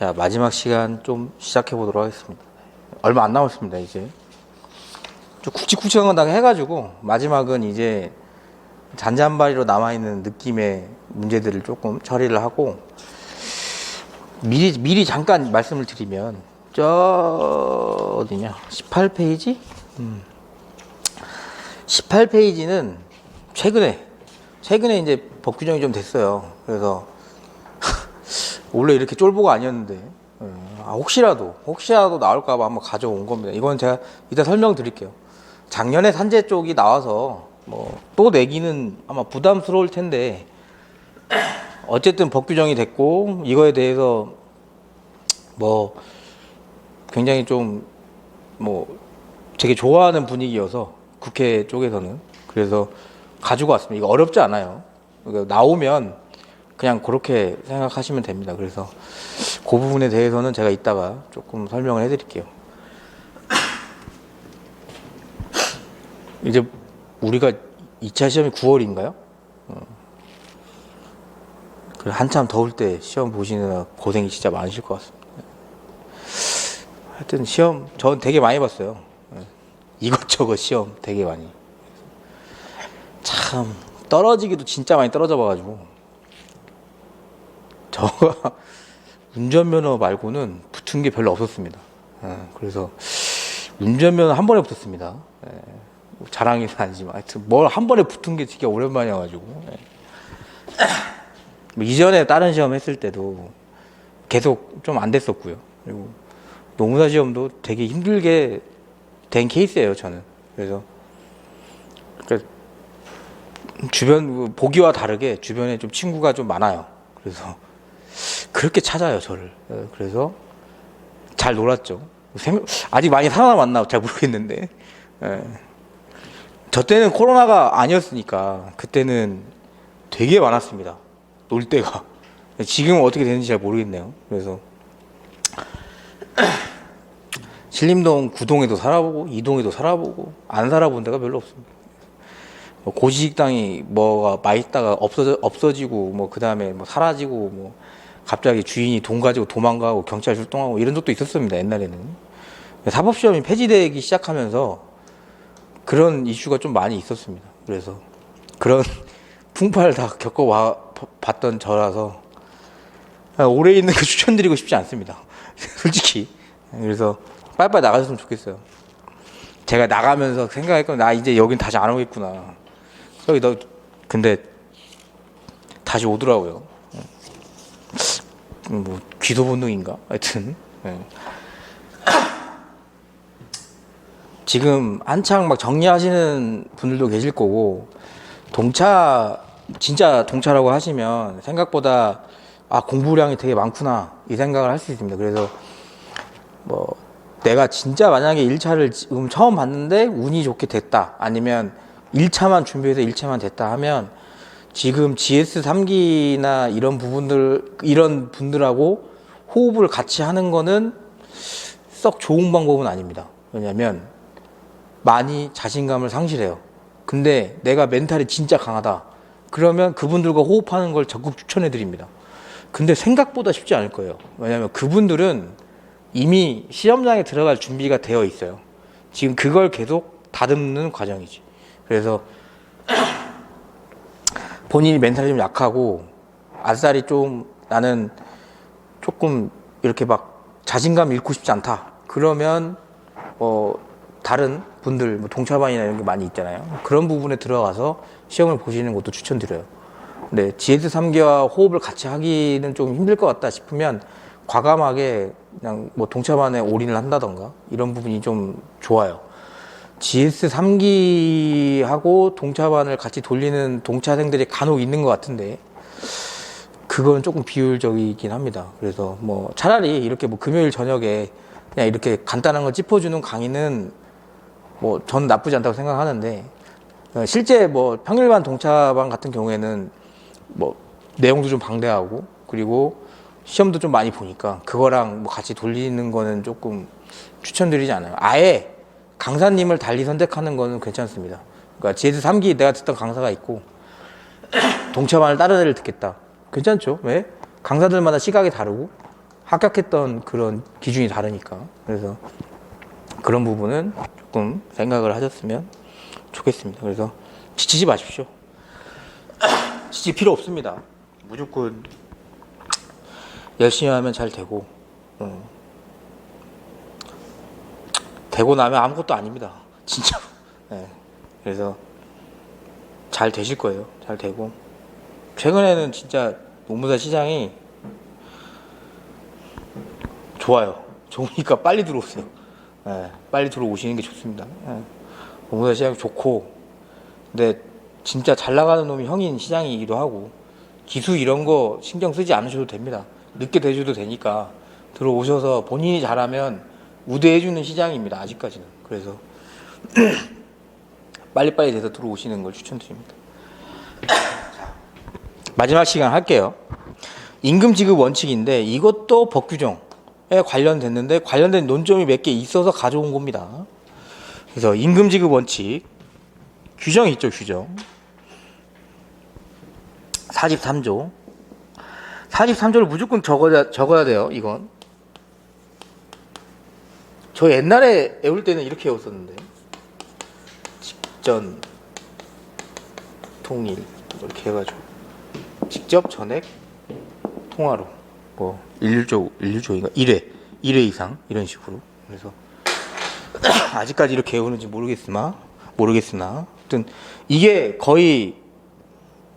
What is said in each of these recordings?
자, 마지막 시간 좀 시작해 보도록 하겠습니다. 얼마 안 남았습니다. 이제 좀 굵직굵직한 건 다 해가지고 마지막은 이제 잔잔바리로 남아있는 느낌의 문제들을 조금 처리를 하고, 미리 잠깐 말씀을 드리면 저 어디냐, 18페이지? 18페이지는 최근에 이제 법 규정이 좀 됐어요. 그래서 원래 이렇게 쫄보가 아니었는데, 혹시라도 나올까봐 한번 가져온 겁니다. 이건 제가 이따 설명드릴게요. 작년에 산재 쪽이 나와서 뭐 또 내기는 아마 부담스러울 텐데, 어쨌든 법 규정이 됐고, 이거에 대해서 뭐 굉장히 좀 뭐 되게 좋아하는 분위기여서 국회 쪽에서는, 그래서 가지고 왔습니다. 이거 어렵지 않아요. 그러니까 나오면 그냥 그렇게 생각하시면 됩니다. 그래서 그 부분에 대해서는 제가 이따가 조금 설명을 해드릴게요. 이제 우리가 2차 시험이 9월인가요? 한참 더울 때 시험 보시느라 고생이 진짜 많으실 것 같습니다. 하여튼 시험 전 되게 많이 봤어요. 이것저것 시험 되게 많이. 참 떨어지기도 진짜 많이 떨어져 봐가지고, 저가 운전면허 말고는 붙은 게 별로 없었습니다. 그래서 운전면허 한 번에 붙었습니다. 자랑이 아니지만 하여튼 뭘 한 번에 붙은 게 되게 오랜만이어가지고, 뭐 이전에 다른 시험 했을 때도 계속 좀 안 됐었고요. 그리고 노무사 시험도 되게 힘들게 된 케이스예요, 저는. 그래서 그러니까 주변 보기와 다르게 주변에 좀 친구가 좀 많아요. 그래서 그렇게 찾아요, 저를. 그래서 잘 놀았죠. 아직 많이 살아남았나 잘 모르겠는데, 저 때는 코로나가 아니었으니까 그때는 되게 많았습니다, 놀 때가. 지금은 어떻게 되는지 잘 모르겠네요. 그래서 신림동 9동에도 살아보고 2동에도 살아보고 안 살아본 데가 별로 없습니다. 고지식당이 뭐가 맛있다가 없어지고, 뭐 그 다음에 뭐 사라지고, 뭐 갑자기 주인이 돈 가지고 도망가고 경찰 출동하고 이런 적도 있었습니다, 옛날에는. 사법시험이 폐지되기 시작하면서 그런 이슈가 좀 많이 있었습니다. 그래서 그런 풍파를 다 겪어봤던 저라서 오래 있는 거 추천드리고 싶지 않습니다, 솔직히. 그래서 빨리빨리 나가셨으면 좋겠어요. 제가 나가면서 생각했거든요. 나 이제 여긴 다시 안 오겠구나. 근데 다시 오더라고요. 뭐 귀소 본능인가? 하여튼 지금 한창 막 정리하시는 분들도 계실 거고, 진짜 동차라고 하시면 생각보다 공부량이 되게 많구나 이 생각을 할 수 있습니다. 그래서 뭐 내가 진짜 만약에 1차를 지금 처음 봤는데 운이 좋게 됐다, 아니면 1차만 준비해서 1차만 됐다 하면, 지금 GS 3기나 이런 분들하고 호흡을 같이 하는 거는 썩 좋은 방법은 아닙니다. 왜냐면 많이 자신감을 상실해요. 근데 내가 멘탈이 진짜 강하다 그러면 그분들과 호흡하는 걸 적극 추천해 드립니다. 근데 생각보다 쉽지 않을 거예요. 왜냐면 그분들은 이미 시험장에 들어갈 준비가 되어 있어요. 지금 그걸 계속 다듬는 과정이지. 그래서 본인이 멘탈이 좀 약하고 아싸리 좀 나는 조금 이렇게 막 자신감 잃고 싶지 않다 그러면 다른 분들 뭐 동차반이나 이런 게 많이 있잖아요. 그런 부분에 들어가서 시험을 보시는 것도 추천드려요. 근데 GS 3기와 호흡을 같이 하기는 좀 힘들 것 같다 싶으면 과감하게 그냥 뭐 동차반에 올인을 한다던가 이런 부분이 좀 좋아요. GS 3기하고 동차반을 같이 돌리는 동차생들이 간혹 있는 것 같은데, 그건 조금 비효율적이긴 합니다. 그래서 뭐 차라리 이렇게 뭐 금요일 저녁에 그냥 이렇게 간단한 걸 짚어주는 강의는 뭐 전 나쁘지 않다고 생각하는데, 실제 뭐 평일반 동차반 같은 경우에는 뭐 내용도 좀 방대하고 그리고 시험도 좀 많이 보니까 그거랑 뭐 같이 돌리는 거는 조금 추천드리지 않아요. 아예 강사님을 달리 선택하는 거는 괜찮습니다. 그러니까 GS 3기 내가 듣던 강사가 있고 동차반을 다른 애를 듣겠다, 괜찮죠? 왜? 강사들마다 시각이 다르고 합격했던 그런 기준이 다르니까. 그래서 그런 부분은 조금 생각을 하셨으면 좋겠습니다. 그래서 지치지 마십시오. 지칠 필요 없습니다. 무조건 열심히 하면 잘 되고, 되고 나면 아무것도 아닙니다. 진짜로. 네. 그래서 잘 되실 거예요. 잘 되고. 최근에는 진짜 노무사 시장이 좋아요. 좋으니까 빨리 들어오세요. 네. 빨리 들어오시는 게 좋습니다. 네. 노무사 시장이 좋고, 근데 진짜 잘 나가는 놈이 형인 시장이기도 하고, 기수 이런 거 신경 쓰지 않으셔도 됩니다. 늦게 대줘도 되니까 들어오셔서 본인이 잘하면 우대해주는 시장입니다. 아직까지는. 그래서 빨리빨리 돼서 들어오시는 걸 추천드립니다. 자, 마지막 시간 할게요. 임금 지급 원칙인데 이것도 법 규정에 관련됐는데 관련된 논점이 몇 개 있어서 가져온 겁니다. 그래서 임금 지급 원칙 규정이 있죠. 규정 43조 43조를 무조건 적어야 돼요. 이건 저 옛날에 외울 때는 이렇게 외웠었는데 직전 통일 이렇게 해가지고 직접 전액 통화로 뭐 1조인가 1회 이상 이런 식으로. 그래서 아직까지 이렇게 외우는지 모르겠으나 아무튼 이게 거의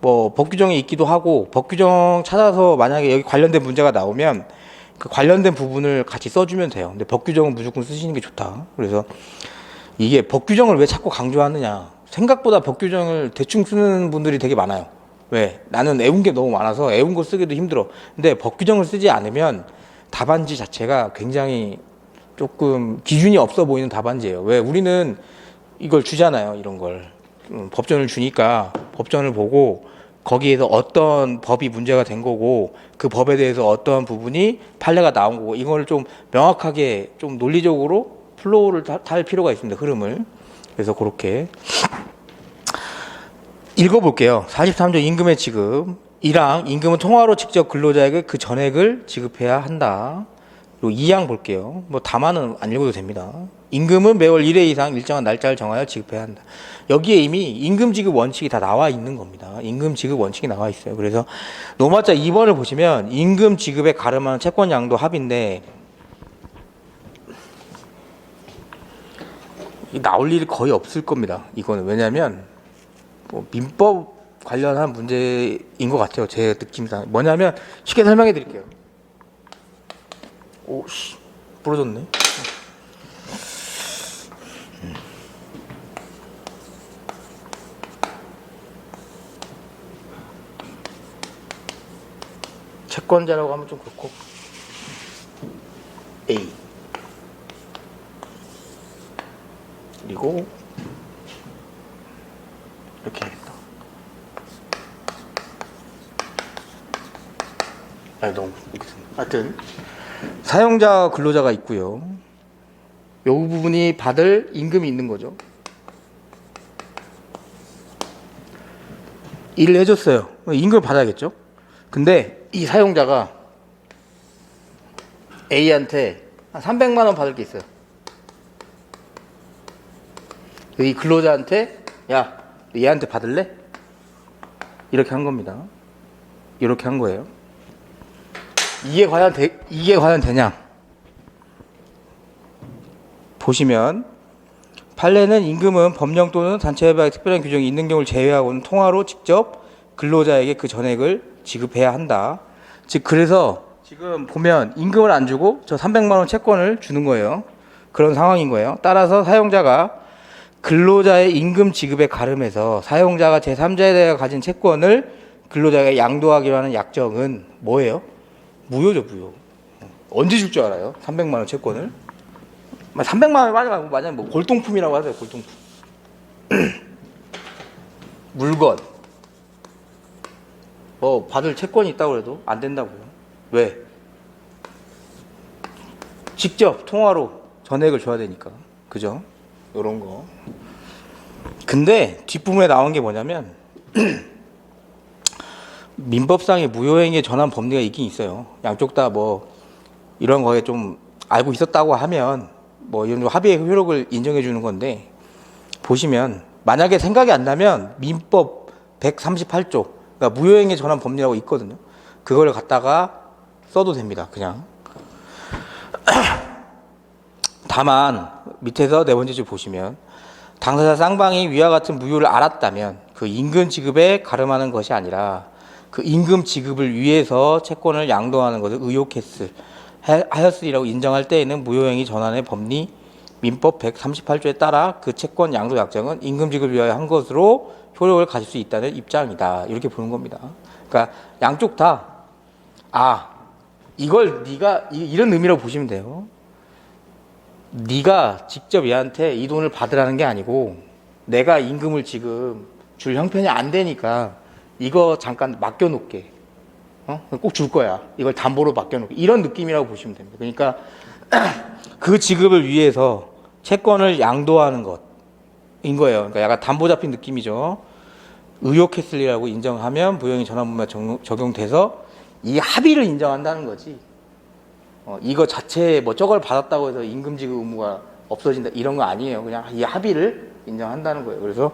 뭐 법규정에 있기도 하고 법규정 찾아서 만약에 여기 관련된 문제가 나오면 그 관련된 부분을 같이 써주면 돼요. 근데 법규정은 무조건 쓰시는 게 좋다. 그래서 이게 법규정을 왜 자꾸 강조하느냐, 생각보다 법규정을 대충 쓰는 분들이 되게 많아요. 왜? 나는 외운 게 너무 많아서 외운 거 쓰기도 힘들어. 근데 법규정을 쓰지 않으면 답안지 자체가 굉장히 조금 기준이 없어 보이는 답안지예요. 왜? 우리는 이걸 주잖아요. 이런 걸 법전을 주니까 법전을 보고 거기에서 어떤 법이 문제가 된 거고 그 법에 대해서 어떤 부분이 판례가 나온 거고 이걸 좀 명확하게 좀 논리적으로 플로우를 탈 필요가 있습니다. 흐름을. 그래서 그렇게 읽어볼게요. 43조 임금의 지급 1항 임금은 통화로 직접 근로자에게 그 전액을 지급해야 한다. 그리고 2항 볼게요. 뭐 다만은 안 읽어도 됩니다. 임금은 매월 1회 이상 일정한 날짜를 정하여 지급해야 한다. 여기에 이미 임금 지급 원칙이 다 나와 있는 겁니다. 임금 지급 원칙이 나와 있어요. 그래서 노마자 2번을 보시면 임금 지급에 가름하는 채권 양도 합인데 나올 일이 거의 없을 겁니다. 이거는 왜냐하면 뭐 민법 관련한 문제인 것 같아요. 제 느낌상 뭐냐면 쉽게 설명해 드릴게요. 오씨 부러졌네. 채권자라고 하면 좀 그렇고 A 그리고 이렇게 해야겠다. 아니 너무 하여튼 사용자 근로자가 있고요. 이 부분이 받을 임금이 있는 거죠. 일을 해줬어요. 임금을 받아야겠죠. 근데 이 사용자가 A한테 한 300만 원 받을 게 있어요. 이 근로자한테 야 얘한테 받을래? 이렇게 한 겁니다. 이렇게 한 거예요. 이게 과연 되냐? 보시면 판례는 임금은 법령 또는 단체협약에 특별한 규정이 있는 경우를 제외하고는 통화로 직접 근로자에게 그 전액을 지급해야 한다. 즉 그래서 지금 보면 임금을 안 주고 저 300만 원 채권을 주는 거예요. 그런 상황인 거예요. 따라서 사용자가 근로자의 임금 지급에 가름해서 사용자가 제3자에 대해 가진 채권을 근로자에게 양도하기로 하는 약정은 뭐예요? 무효죠, 무효. 언제 줄 줄 알아요? 300만 원 채권을? 300만 원이 말고 만약 뭐 골동품이라고 하세요. 골동품. 물건. 뭐 받을 채권이 있다고 해도 안 된다고요. 왜? 직접 통화로 전액을 줘야 되니까. 그죠? 요런 거. 근데 뒷부분에 나온 게 뭐냐면 민법상의 무효행위에 전환 법리가 있긴 있어요. 양쪽 다 뭐 이런 거에 좀 알고 있었다고 하면 뭐 이런 합의의 효력을 인정해 주는 건데, 보시면 만약에 생각이 안 나면 민법 138조, 그러니까 무효행위 전환 법리라고 있거든요. 그걸 갖다가 써도 됩니다. 그냥. 다만 밑에서 네 번째 줄 보시면, 당사자 쌍방이 위와 같은 무효를 알았다면 그 임금 지급에 가름하는 것이 아니라 그 임금 지급을 위해서 채권을 양도하는 것을 하였으리라고 인정할 때에는 무효행위 전환의 법리 민법 138조에 따라 그 채권 양도 약정은 임금 지급을 위하여 한 것으로 효력을 가질 수 있다는 입장이다. 이렇게 보는 겁니다. 그러니까 양쪽 다 이걸 네가 이런 의미로 보시면 돼요. 네가 직접 얘한테 이 돈을 받으라는 게 아니고, 내가 임금을 지금 줄 형편이 안 되니까 이거 잠깐 맡겨놓게. 꼭 줄 거야. 이걸 담보로 맡겨놓게. 이런 느낌이라고 보시면 됩니다. 그러니까 그 지급을 위해서 채권을 양도하는 것인 거예요. 그러니까 약간 담보 잡힌 느낌이죠. 의혹했으리라고 인정하면 무효행위 전환법에 적용돼서 이 합의를 인정한다는 거지. 이거 자체에 뭐 저걸 받았다고 해서 임금 지급 의무가 없어진다 이런 거 아니에요. 그냥 이 합의를 인정한다는 거예요. 그래서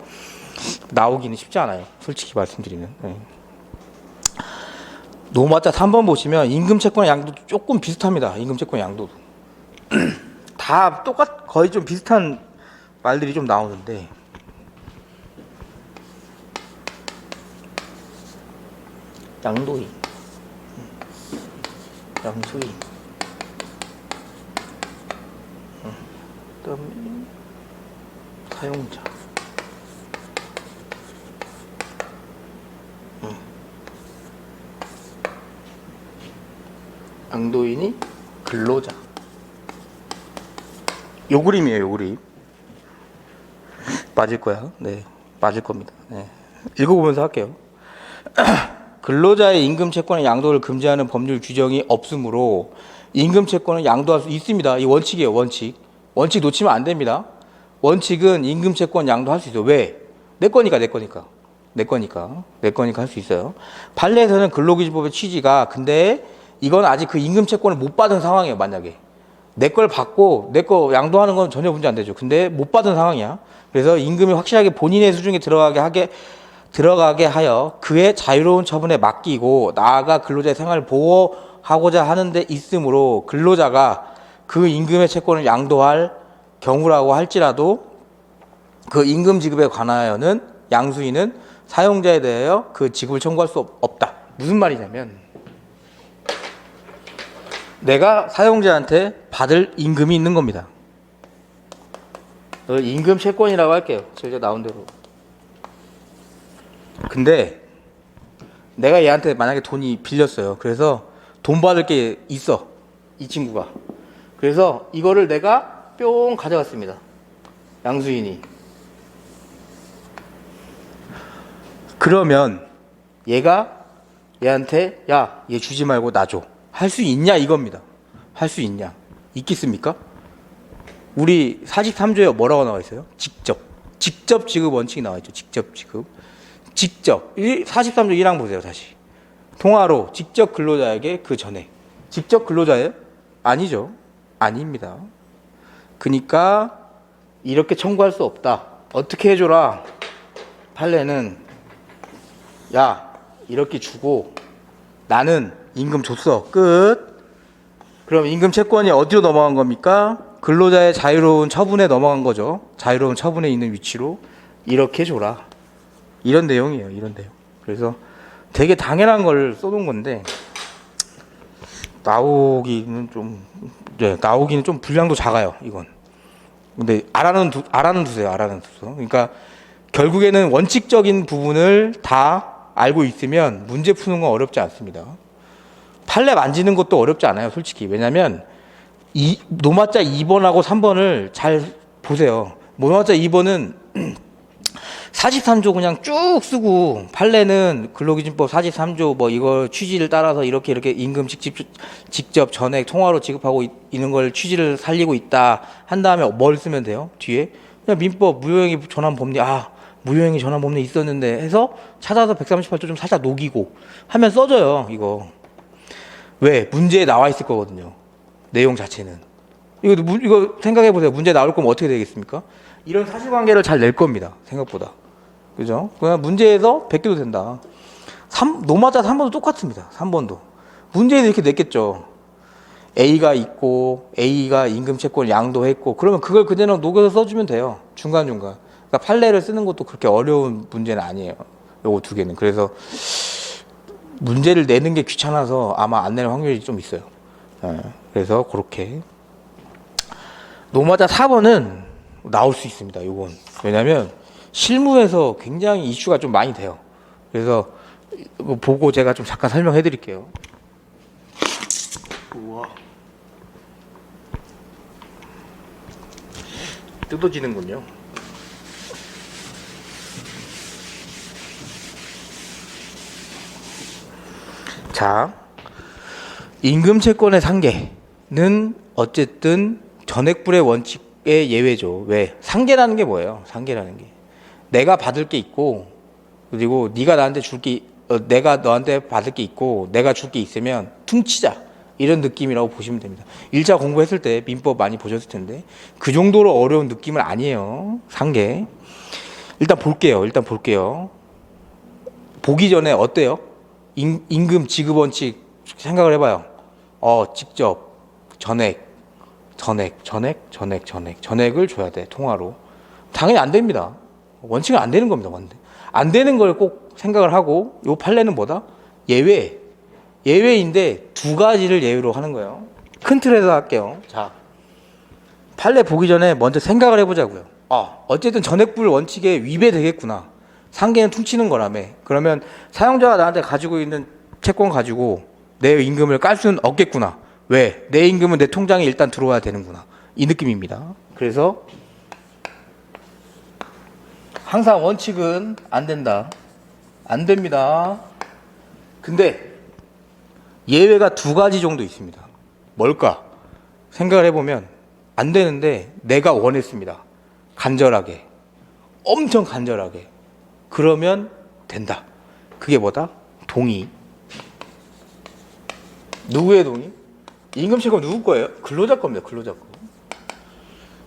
나오기는 쉽지 않아요. 솔직히 말씀드리면. 네. 노마자 3번 보시면 임금 채권 양도도 조금 비슷합니다. 임금 채권 양도도. 다 거의 좀 비슷한 말들이 좀 나오는데, 양도인, 양수인, 그다음에 사용자, 양도인이 근로자. 요 그림이에요, 요 그림. 맞을 거야. 네, 맞을 겁니다. 네. 읽어보면서 할게요. 근로자의 임금 채권의 양도를 금지하는 법률 규정이 없으므로 임금 채권은 양도할 수 있습니다. 이 원칙이에요, 원칙. 원칙 놓치면 안 됩니다. 원칙은 임금 채권 양도할 수 있어요. 왜? 내 거니까 할 수 있어요. 판례에서는 근로기준법의 취지가, 근데 이건 아직 그 임금 채권을 못 받은 상황이에요. 만약에 내 걸 받고 내 거 양도하는 건 전혀 문제 안 되죠. 근데 못 받은 상황이야. 그래서 임금이 확실하게 본인의 수중에 들어가게 하여 그의 자유로운 처분에 맡기고 나아가 근로자의 생활을 보호하고자 하는 데 있으므로 근로자가 그 임금의 채권을 양도할 경우라고 할지라도 그 임금 지급에 관하여는 양수인은 사용자에 대하여 그 지급을 청구할 수 없다. 무슨 말이냐면, 내가 사용자한테 받을 임금이 있는 겁니다. 임금 채권이라고 할게요. 제가 나온 대로. 근데 내가 얘한테 만약에 돈이 빌렸어요. 그래서 돈 받을 게 있어, 이 친구가. 그래서 이거를 내가 뿅 가져갔습니다. 양수인이. 그러면 얘가 얘한테 야, 얘 주지 말고 나 줘. 할 수 있냐 이겁니다. 할 수 있냐? 있겠습니까? 우리 43조에 뭐라고 나와 있어요? 직접 지급 원칙이 나와 있죠. 직접 지급. 43조 1항 보세요. 다시. 통화로 직접 근로자에게 그 전액. 직접 근로자예요? 아니죠. 아닙니다. 그러니까 이렇게 청구할 수 없다. 어떻게 해줘라? 판례는 야, 이렇게 주고 나는 임금 줬어. 끝. 그럼 임금 채권이 어디로 넘어간 겁니까? 근로자의 자유로운 처분에 넘어간 거죠. 자유로운 처분에 있는 위치로 이렇게 줘라. 이런 내용이에요. 이런 내용. 그래서 되게 당연한 걸 써놓은 건데 나오기는 좀 분량도 작아요. 이건. 근데 알아는 두세요. 그러니까 결국에는 원칙적인 부분을 다 알고 있으면 문제 푸는 건 어렵지 않습니다. 판례 만지는 것도 어렵지 않아요. 솔직히. 왜냐하면 노마자 2번하고 3번을 잘 보세요. 노마자 2번은 43조 그냥 쭉 쓰고, 판례는 근로기준법 43조 뭐 이거 취지를 따라서 이렇게 임금 직접 전액 통화로 지급하고 있는 걸 취지를 살리고 있다 한 다음에 뭘 쓰면 돼요? 뒤에 그냥 민법 무효행위 전환 법리, 무효행위 전환 법리 있었는데 해서 찾아서 138조 좀 살짝 녹이고 하면 써져요. 이거 왜? 문제에 나와 있을 거거든요. 내용 자체는. 이거 생각해 보세요. 문제 나올 거면 어떻게 되겠습니까? 이런 사실관계를 잘 낼 겁니다. 생각보다. 그죠? 그냥 문제에서 베껴도 된다. 노마다 3번도 똑같습니다. 3번도. 문제에서 이렇게 냈겠죠. A가 있고 A가 임금 채권 양도했고 그러면 그걸 그대로 녹여서 써주면 돼요. 중간중간. 그러니까 판례를 쓰는 것도 그렇게 어려운 문제는 아니에요. 요거 두 개는. 그래서 문제를 내는 게 귀찮아서 아마 안 내는 확률이 좀 있어요. 그래서 그렇게. 노마다 4번은 나올 수 있습니다. 요건. 왜냐면 실무에서 굉장히 이슈가 좀 많이 돼요. 그래서 보고 제가 좀 잠깐 설명해 드릴게요. 우와. 뜯어지는군요. 자, 임금 채권의 상계는 어쨌든 전액불의 원칙의 예외죠. 왜? 상계라는 게 뭐예요? 상계라는 게 내가 받을 게 있고 그리고 네가 나한테 줄 게 내가 너한테 받을 게 있고 내가 줄 게 있으면 퉁치자 이런 느낌이라고 보시면 됩니다. 1차 공부했을 때 민법 많이 보셨을 텐데 그 정도로 어려운 느낌은 아니에요. 상계. 일단 볼게요. 보기 전에 어때요? 임금 지급 원칙 생각을 해봐요. 직접 전액을 줘야 돼. 통화로. 당연히 안 됩니다. 원칙은 안 되는 겁니다. 안 되는 걸 꼭 생각을 하고 요 판례는 뭐다? 예외인데 두 가지를 예외로 하는 거예요. 큰 틀에서 할게요. 자, 판례 보기 전에 먼저 생각을 해보자고요. 어쨌든 전액불 원칙에 위배되겠구나. 상계는 퉁치는 거라며. 그러면 사용자가 나한테 가지고 있는 채권 가지고 내 임금을 깔 수는 없겠구나. 왜? 내 임금은 내 통장에 일단 들어와야 되는구나. 이 느낌입니다. 그래서 항상 원칙은 안 된다. 안 됩니다. 근데 예외가 두 가지 정도 있습니다. 뭘까? 생각을 해보면 안 되는데 내가 원했습니다. 간절하게. 엄청 간절하게. 그러면 된다. 그게 뭐다? 동의. 누구의 동의? 임금채권 누구 거예요? 근로자 겁니다.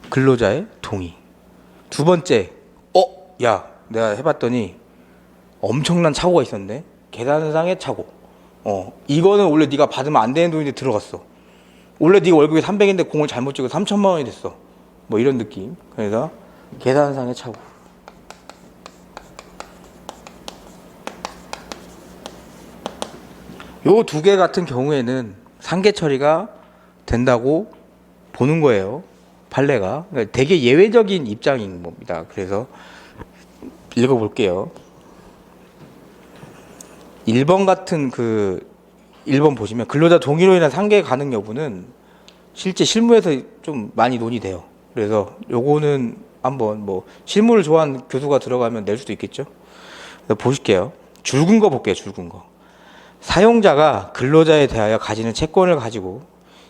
근로자의 동의. 두 번째, 야, 내가 해봤더니 엄청난 착오가 있었네. 계산상의 착오. 이거는 원래 네가 받으면 안 되는 돈인데 들어갔어. 원래 네가 월급이 300인데 공을 잘못 찍어 3천만 원이 됐어. 뭐 이런 느낌. 그래서 계산상의 착오. 요 두 개 같은 경우에는 상계 처리가 된다고 보는 거예요. 판례가. 그러니까 되게 예외적인 입장인 겁니다. 그래서 읽어볼게요. 1번 같은 1번 보시면 근로자 동의로 인한 상계 가능 여부는 실제 실무에서 좀 많이 논의돼요. 그래서 요거는 한번 실무를 좋아하는 교수가 들어가면 낼 수도 있겠죠. 그래서 보실게요. 줄근 거 볼게요. 줄근 거. 사용자가 근로자에 대하여 가지는 채권을 가지고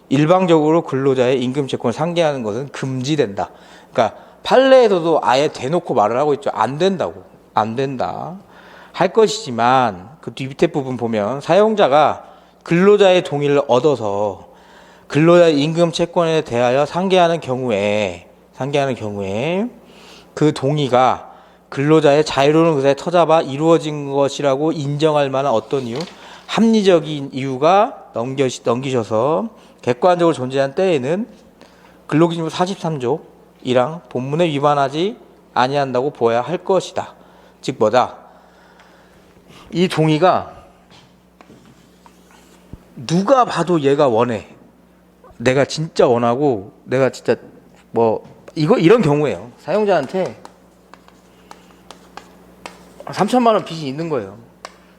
일방적으로 근로자의 임금 채권을 상계하는 것은 금지된다. 그러니까 판례에서도 아예 대놓고 말을 하고 있죠. 안 된다고. 안 된다. 할 것이지만 그 뒤 밑에 부분 보면 사용자가 근로자의 동의를 얻어서 근로자의 임금 채권에 대하여 상계하는 경우에 그 동의가 근로자의 자유로운 의사에 터잡아 이루어진 것이라고 인정할 만한 어떤 이유, 합리적인 이유가 넘기셔서 객관적으로 존재한 때에는 근로기준법 43조 1항 본문에 위반하지 아니한다고 보아야 할 것이다. 즉 뭐다? 이 동의가 누가 봐도 얘가 원해. 내가 진짜 원하고 내가 진짜 이런 경우에요. 사용자한테 3천만 원 빚이 있는 거예요.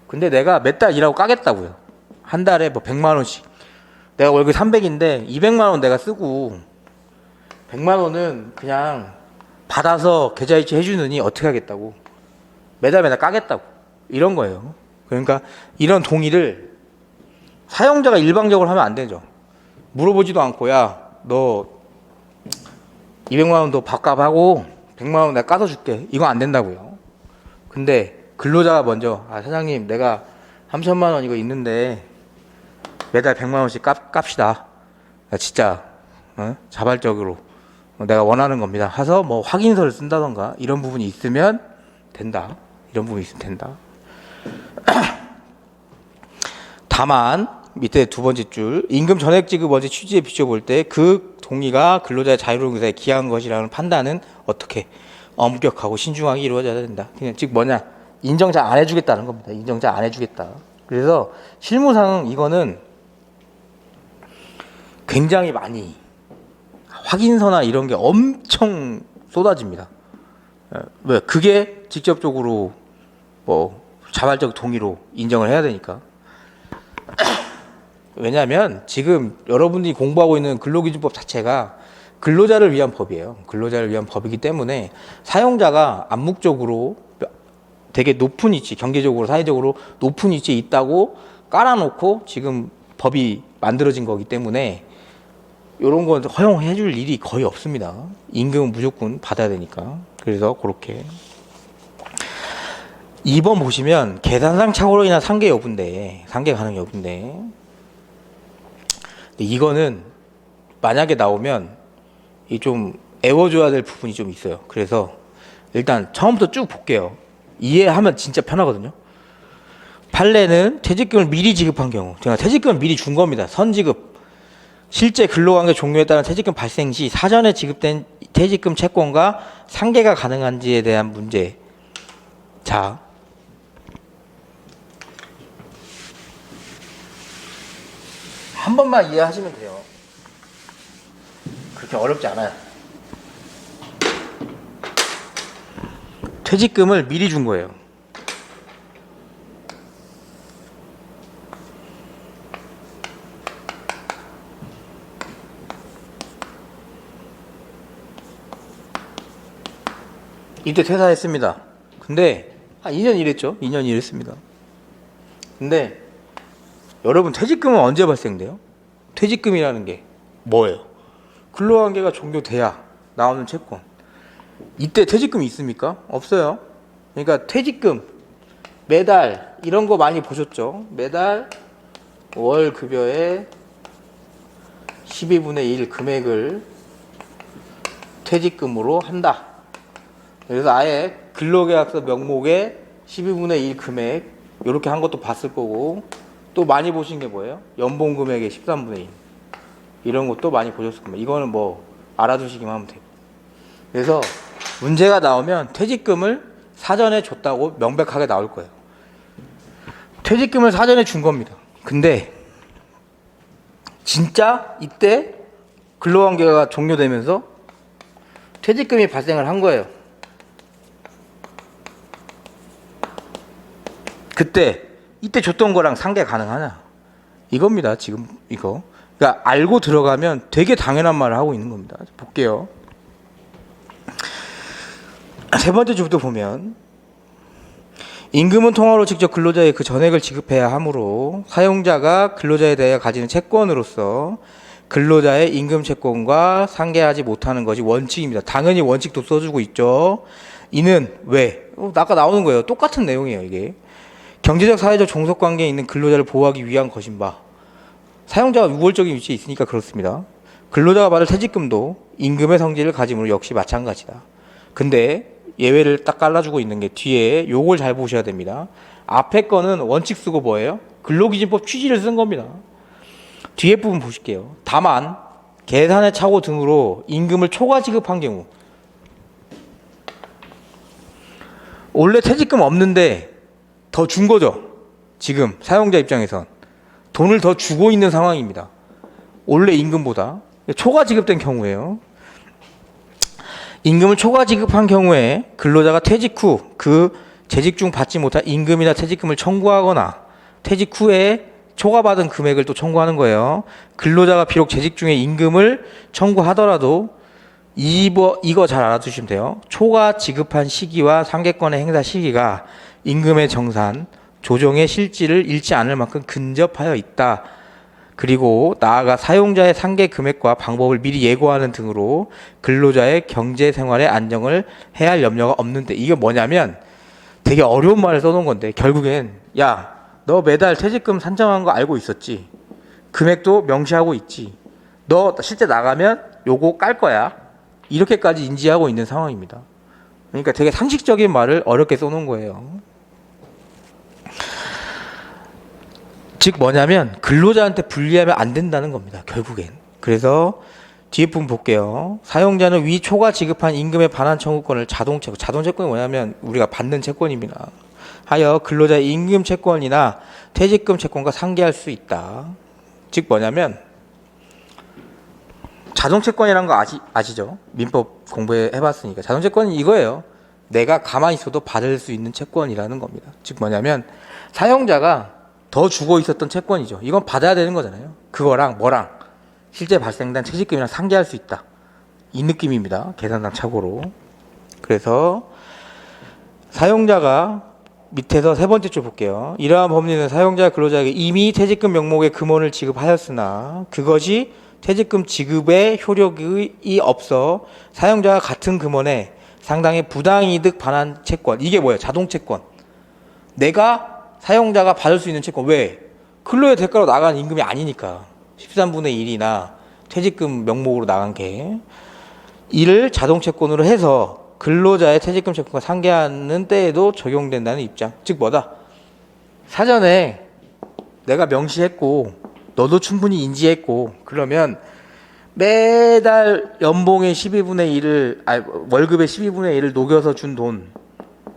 근데 내가 몇 달 일하고 까겠다고요. 한 달에 100만 원씩. 내가 월급 300인데 200만 원 내가 쓰고 100만 원은 그냥 받아서 계좌이체 해주느니 어떻게 하겠다고. 매달 까겠다고. 이런 거예요. 그러니까 이런 동의를 사용자가 일방적으로 하면 안 되죠. 물어보지도 않고 너 200만 원 더 밥값 하고 100만 원 내가 까서 줄게. 이거 안 된다고요. 근데 근로자가 먼저 사장님 내가 3천만 원 이거 있는데 매달 100만 원씩 깝시다. 진짜 자발적으로 내가 원하는 겁니다 해서 뭐 확인서를 쓴다던가 이런 부분이 있으면 된다. 이런 부분이 있으면 된다. 다만 밑에 두 번째 줄 임금 전액 지급 원칙 취지에 비춰볼 때 그 동의가 근로자의 자유로운 의사에 기한 것이라는 판단은 어떻게 엄격하고 신중하게 이루어져야 된다. 그냥 즉 뭐냐, 인정 잘 안 해주겠다는 겁니다. 인정 잘 안 해주겠다. 그래서 실무상 이거는 굉장히 많이 확인서나 이런 게 엄청 쏟아집니다. 왜? 그게 직접적으로 뭐 자발적 동의로 인정을 해야 되니까. 왜냐하면 지금 여러분들이 공부하고 있는 근로기준법 자체가 근로자를 위한 법이에요. 근로자를 위한 법이기 때문에 사용자가 암묵적으로 되게 높은 위치, 경제적으로, 사회적으로 높은 위치에 있다고 깔아놓고 지금 법이 만들어진 거기 때문에 이런 건 허용해 줄 일이 거의 없습니다. 임금은 무조건 받아야 되니까. 그래서 그렇게 2번 보시면 계산상 착오로 인한 상계 여부인데, 상계 가능 여부인데, 이거는 만약에 나오면 이 좀 애워줘야 될 부분이 좀 있어요. 그래서 일단 처음부터 쭉 볼게요. 이해하면 진짜 편하거든요. 판례는 퇴직금을 미리 지급한 경우, 제가 퇴직금을 미리 준 겁니다. 선지급. 실제 근로관계 종료에 따른 퇴직금 발생 시 사전에 지급된 퇴직금 채권과 상계가 가능한지에 대한 문제. 자, 한 번만 이해하시면 돼요. 그렇게 어렵지 않아요. 퇴직금을 미리 준 거예요. 이때 퇴사했습니다. 근데 한 2년 일했죠. 2년 일했습니다. 근데 여러분 퇴직금은 언제 발생돼요? 퇴직금이라는 게 뭐예요? 근로관계가 종료돼야 나오는 채권. 이때 퇴직금이 있습니까? 없어요. 그러니까 퇴직금 매달 이런 거 많이 보셨죠? 매달 월 급여의 12분의 1 금액을 퇴직금으로 한다. 그래서 아예 근로계약서 명목에 12분의 1 금액 이렇게 한 것도 봤을 거고, 또 많이 보신 게 뭐예요? 연봉 금액의 13분의 1 이런 것도 많이 보셨을 겁니다. 이거는 뭐 알아두시기만 하면 돼요. 그래서 문제가 나오면 퇴직금을 사전에 줬다고 명백하게 나올 거예요. 퇴직금을 사전에 준 겁니다. 근데 진짜 이때 근로관계가 종료되면서 퇴직금이 발생을 한 거예요. 그때 이때 줬던 거랑 상계 가능하냐? 이겁니다. 지금 이거. 그러니까 알고 들어가면 되게 당연한 말을 하고 있는 겁니다. 볼게요. 세 번째 줄부터 보면 임금은 통화로 직접 근로자에 그 전액을 지급해야 하므로 사용자가 근로자에 대해 가지는 채권으로서 근로자의 임금 채권과 상계하지 못하는 것이 원칙입니다. 당연히 원칙도 써주고 있죠. 이는 왜? 아까 나오는 거예요. 똑같은 내용이에요. 이게 경제적 사회적 종속관계에 있는 근로자를 보호하기 위한 것인 바, 사용자가 우월적인 위치에 있으니까 그렇습니다. 근로자가 받을 퇴직금도 임금의 성질을 가짐으로 역시 마찬가지다. 근데 예외를 딱 깔아주고 있는 게 뒤에 요걸 잘 보셔야 됩니다. 앞에 거는 원칙 쓰고 뭐예요? 근로기준법 취지를 쓴 겁니다. 뒤에 부분 보실게요. 다만 계산의 착오 등으로 임금을 초과 지급한 경우, 원래 퇴직금 없는데 더 준 거죠. 지금 사용자 입장에선 돈을 더 주고 있는 상황입니다. 원래 임금보다 초과 지급된 경우에요. 임금을 초과 지급한 경우에 근로자가 퇴직 후 그 재직 중 받지 못한 임금이나 퇴직금을 청구하거나 퇴직 후에 초과받은 금액을 또 청구하는 거예요. 근로자가 비록 재직 중에 임금을 청구하더라도 이거 잘 알아두시면 돼요. 초과 지급한 시기와 상계권의 행사 시기가 임금의 정산, 조정의 실질을 잃지 않을 만큼 근접하여 있다. 그리고 나아가 사용자의 상계 금액과 방법을 미리 예고하는 등으로 근로자의 경제 생활의 안정을 해할 염려가 없는데, 이게 뭐냐면 되게 어려운 말을 써놓은 건데 결국엔 야, 너 매달 퇴직금 산정한 거 알고 있었지? 금액도 명시하고 있지? 너 실제 나가면 요거 깔 거야. 이렇게까지 인지하고 있는 상황입니다. 그러니까 되게 상식적인 말을 어렵게 써놓은 거예요. 즉 뭐냐면 근로자한테 불리하면 안 된다는 겁니다. 결국엔. 그래서 뒤에 부분 볼게요. 사용자는 위 초과 지급한 임금에 반환 청구권을 자동채권이 뭐냐면 우리가 받는 채권입니다. 하여 근로자의 임금 채권이나 퇴직금 채권과 상계할 수 있다. 즉 뭐냐면 자동채권이라는 거 아시죠? 민법 공부해봤으니까. 자동채권은 이거예요. 내가 가만히 있어도 받을 수 있는 채권이라는 겁니다. 즉 뭐냐면 사용자가 더 주고 있었던 채권이죠. 이건 받아야 되는 거잖아요. 그거랑 뭐랑 실제 발생된 퇴직금이랑 상계할 수 있다. 이 느낌입니다. 계산상 착오로. 그래서 사용자가 밑에서 세 번째 줄 볼게요. 이러한 법리는 사용자 근로자에게 이미 퇴직금 명목의 금원을 지급하였으나 그것이 퇴직금 지급에 효력이 없어 사용자가 같은 금원에 상당히 부당이득 반환 채권. 이게 뭐예요? 자동채권. 내가 사용자가 받을 수 있는 채권. 왜? 근로의 대가로 나간 임금이 아니니까. 13분의 1이나 퇴직금 명목으로 나간 게 이를 자동채권으로 해서 근로자의 퇴직금 채권과 상계하는 때에도 적용된다는 입장. 즉 뭐다? 사전에 내가 명시했고 너도 충분히 인지했고 그러면 매달 연봉의 12분의 1을 월급의 12분의 1을 녹여서 준 돈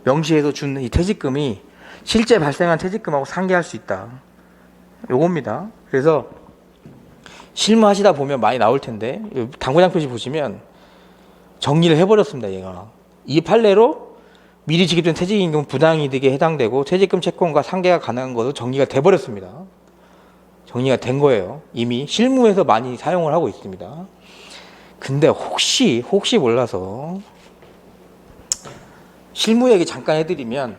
명시해서 준 이 퇴직금이 실제 발생한 퇴직금하고 상계할 수 있다. 요겁니다. 그래서 실무하시다 보면 많이 나올 텐데 당구장 표시 보시면 정리를 해버렸습니다. 얘가 이 판례로 미리 지급된 퇴직임금 부당이득에 해당되고 퇴직금 채권과 상계가 가능한 것도 정리가 돼버렸습니다. 정리가 된 거예요. 이미 실무에서 많이 사용을 하고 있습니다. 근데 혹시 몰라서 실무 얘기 잠깐 해드리면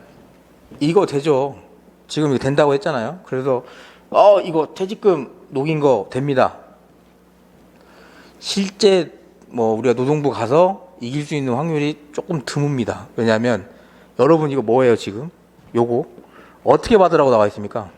이거 되죠. 지금 이거 된다고 했잖아요. 그래서 이거 퇴직금 녹인 거 됩니다. 실제 우리가 노동부 가서 이길 수 있는 확률이 조금 드뭅니다. 왜냐하면 여러분 이거 뭐예요 지금? 요거 어떻게 받으라고 나와 있습니까?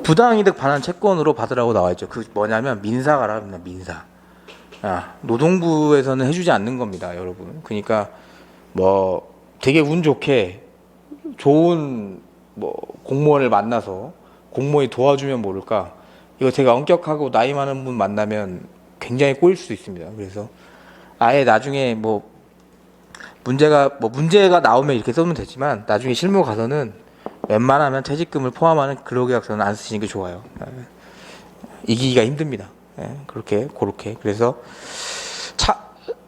부당이득 반환 채권으로 받으라고 나와 있죠. 그 뭐냐면 민사가라 합니다. 민사. 노동부에서는 해주지 않는 겁니다, 여러분. 그러니까 되게 운 좋게 좋은 공무원을 만나서 공무원이 도와주면 모를까. 이거 되게 엄격하고 나이 많은 분 만나면 굉장히 꼬일 수 있습니다. 그래서 아예 나중에 문제가 나오면 이렇게 써면 되지만 나중에 실무 가서는 웬만하면 퇴직금을 포함하는 근로계약서는 안 쓰시는 게 좋아요. 이기기가 힘듭니다. 그렇게. 그래서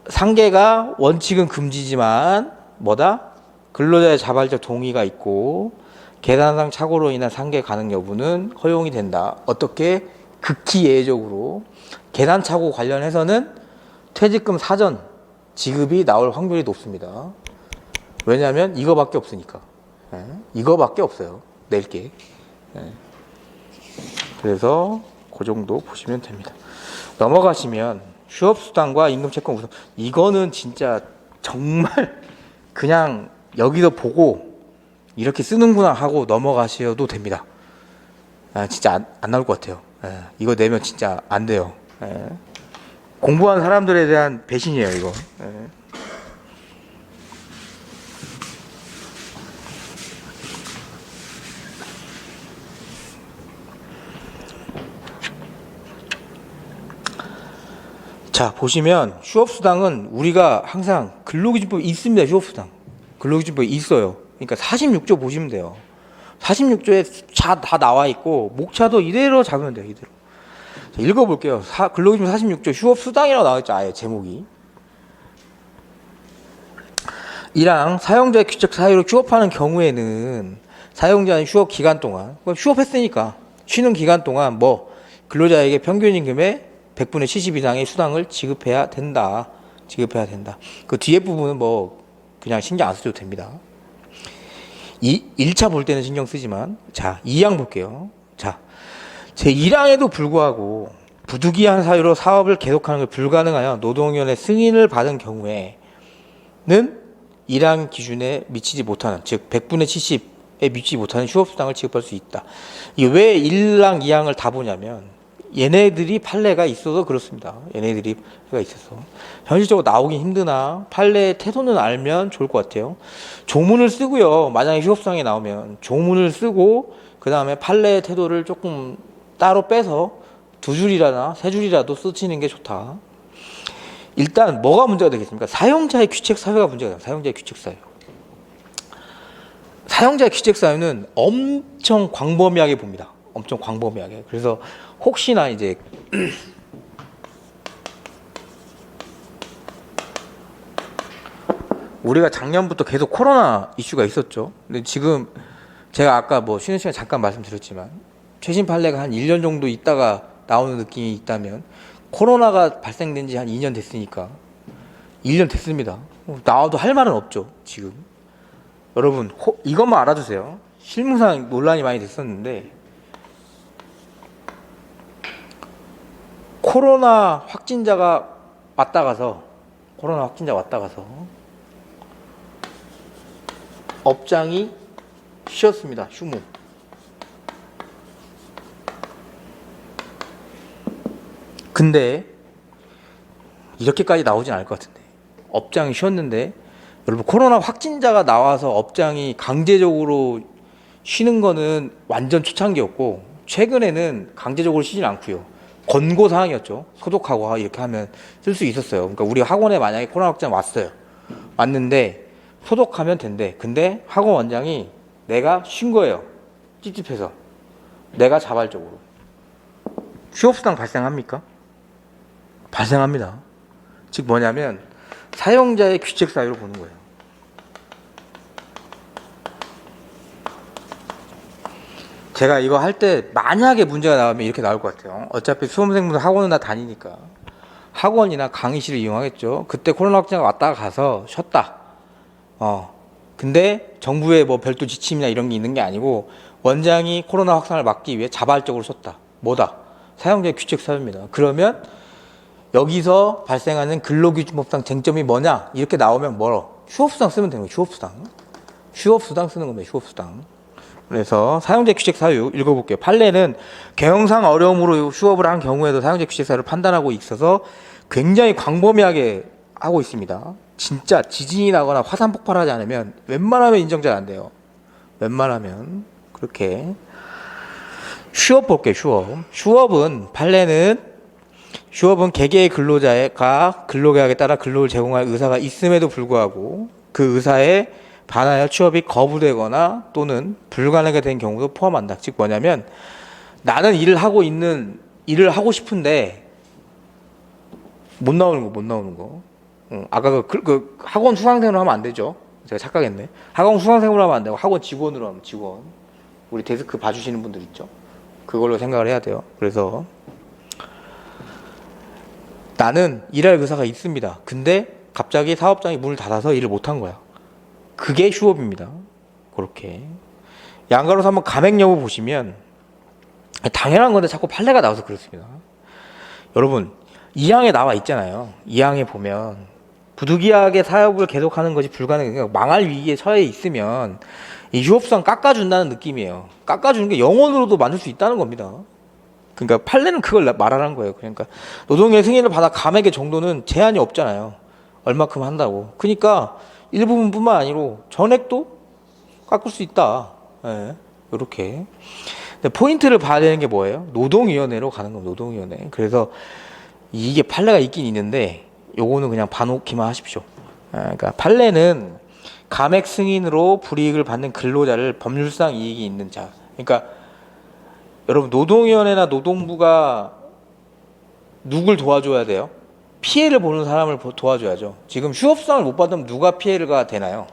상계가 원칙은 금지지만 근로자의 자발적 동의가 있고 계산상 착오로 인한 상계 가능 여부는 허용이 된다. 어떻게? 극히 예외적으로 계산 착오 관련해서는 퇴직금 사전 지급이 나올 확률이 높습니다. 왜냐하면 이거밖에 없으니까. 이거밖에 없어요. 낼 게. 그래서 그 정도 보시면 됩니다. 넘어가시면 휴업수당과 임금채권 우선 이거는 진짜 정말 그냥 여기서 보고 이렇게 쓰는구나 하고 넘어가셔도 됩니다. 진짜 안 나올 것 같아요. 이거 내면 진짜 안 돼요. 공부한 사람들에 대한 배신이에요 이거. 자 보시면 휴업수당은 우리가 항상 근로기준법에 있습니다. 휴업수당 근로기준법에 있어요. 그러니까 46조 보시면 돼요. 46조에 다 나와 있고 목차도 이대로 잡으면 돼요. 이대로. 자, 읽어볼게요. 근로기준법 46조 휴업수당이라고 나와 있죠. 아예 제목이 1항 사용자의 규칙 사유로 휴업하는 경우에는 사용자는 휴업 기간 동안 휴업했으니까 쉬는 기간 동안 근로자에게 평균임금의 100분의 70 이상의 수당을 지급해야 된다. 그 뒤에 부분은 그냥 신경 안 쓰셔도 됩니다. 1차 볼 때는 신경 쓰지만 자 2항 볼게요. 자 제1항에도 불구하고 부득이한 사유로 사업을 계속하는 게 불가능하여 노동위원회 승인을 받은 경우에는 일한 기준에 미치지 못하는, 즉 100분의 70에 미치지 못하는 휴업수당을 지급할 수 있다. 이게 왜 1랑 2항을 다 보냐면 얘네들이 판례가 있어서 그렇습니다. 얘네들이 판례가 있어서 현실적으로 나오긴 힘드나 판례의 태도는 알면 좋을 것 같아요. 조문을 쓰고요. 만약에 휴업수당이 나오면 조문을 쓰고 그 다음에 판례의 태도를 조금 따로 빼서 2줄이라나 3줄이라도 쓰시는 게 좋다. 일단 뭐가 문제가 되겠습니까? 사용자의 귀책 사유가 문제가 됩니다. 사용자의 귀책 사유. 사용자의 귀책 사유는 엄청 광범위하게 봅니다. 엄청 광범위하게. 그래서 혹시나 이제 우리가 작년부터 계속 코로나 이슈가 있었죠. 근데 지금 제가 아까 뭐 쉬는 시간에 잠깐 말씀드렸지만 최신 판례가 한 1년 정도 있다가 나오는 느낌이 있다면 코로나가 발생된 지 한 2년 됐으니까 1년 됐습니다. 나와도 할 말은 없죠. 지금 여러분 이것만 알아주세요. 실무상 논란이 많이 됐었는데 코로나 확진자가 왔다 가서 업장이 쉬었습니다. 휴무. 근데 이렇게까지 나오진 않을 것 같은데 업장이 쉬었는데 여러분 코로나 확진자가 나와서 업장이 강제적으로 쉬는 거는 완전 초창기였고 최근에는 강제적으로 쉬진 않고요. 권고 사항이었죠. 소독하고 이렇게 하면 쓸 수 있었어요. 그러니까 우리 학원에 만약에 코로나 확진 왔어요. 왔는데 소독하면 된대. 근데 학원 원장이 내가 쉰 거예요. 찝찝해서. 내가 자발적으로. 휴업수당 발생합니까? 발생합니다. 즉 뭐냐면 사용자의 귀책 사유로 보는 거예요. 제가 이거 할 때 만약에 문제가 나오면 이렇게 나올 것 같아요. 어차피 수험생분들 학원은 다 다니니까 학원이나 강의실을 이용하겠죠. 그때 코로나 확진자가 왔다가 가서 쉬었다. 근데 정부의 뭐 별도 지침이나 이런 게 있는 게 아니고 원장이 코로나 확산을 막기 위해 자발적으로 쉬었다. 뭐다? 사용자의 귀책 사유입니다. 그러면 여기서 발생하는 근로기준법상 쟁점이 뭐냐? 이렇게 나오면 휴업수당 쓰면 되는 거예요. 휴업수당 쓰는 겁니다. 휴업수당. 그래서 사용자 귀책 사유 읽어볼게요. 판례는 경영상 어려움으로 휴업을 한 경우에도 사용자 귀책 사유를 판단하고 있어서 굉장히 광범위하게 하고 있습니다. 진짜 지진이 나거나 화산 폭발하지 않으면 웬만하면 인정잘 안 돼요. 웬만하면 그렇게. 휴업 볼게요. 휴업은 개개의 근로자가 근로계약에 따라 근로를 제공할 의사가 있음에도 불구하고 그 의사에 반하여 취업이 거부되거나 또는 불가능하게 된 경우도 포함한다. 즉 뭐냐면 나는 일을 하고 싶은데 못 나오는 거. 아까 그 학원 수강생으로 하면 안 되죠. 제가 착각했네. 학원 수강생으로 하면 안 되고 학원 직원으로 하면 직원. 우리 데스크 봐주시는 분들 있죠. 그걸로 생각을 해야 돼요. 그래서 나는 일할 의사가 있습니다. 근데 갑자기 사업장이 문을 닫아서 일을 못한 거야. 그게 휴업입니다. 그렇게. 양가로서 한번 가맹 여부 보시면 당연한 건데 자꾸 판례가 나와서 그렇습니다. 여러분 2항에 나와 있잖아요. 2항에 보면 부득이하게 사업을 계속하는 것이 불가능해요. 망할 위기에 처해 있으면 이 휴업수당 깎아준다는 느낌이에요. 깎아주는 게 영원으로도 만들 수 있다는 겁니다. 그러니까 판례는 그걸 말하는 거예요. 그러니까 노동의 승인을 받아 감액의 정도는 제한이 없잖아요. 얼마큼 한다고. 그러니까 일부분뿐만 아니고 전액도 깎을 수 있다. 네, 이렇게. 근데 포인트를 봐야 되는 게 뭐예요? 노동위원회로 가는 겁니다. 노동위원회. 그래서 이게 판례가 있긴 있는데 요거는 그냥 봐놓기만 하십시오. 그러니까 판례는 감액 승인으로 불이익을 받는 근로자를 법률상 이익이 있는 자. 그러니까 여러분 노동위원회나 노동부가 누굴 도와줘야 돼요? 피해를 보는 사람을 도와줘야죠. 지금 휴업수당을 못 받으면 누가 피해가 되나요?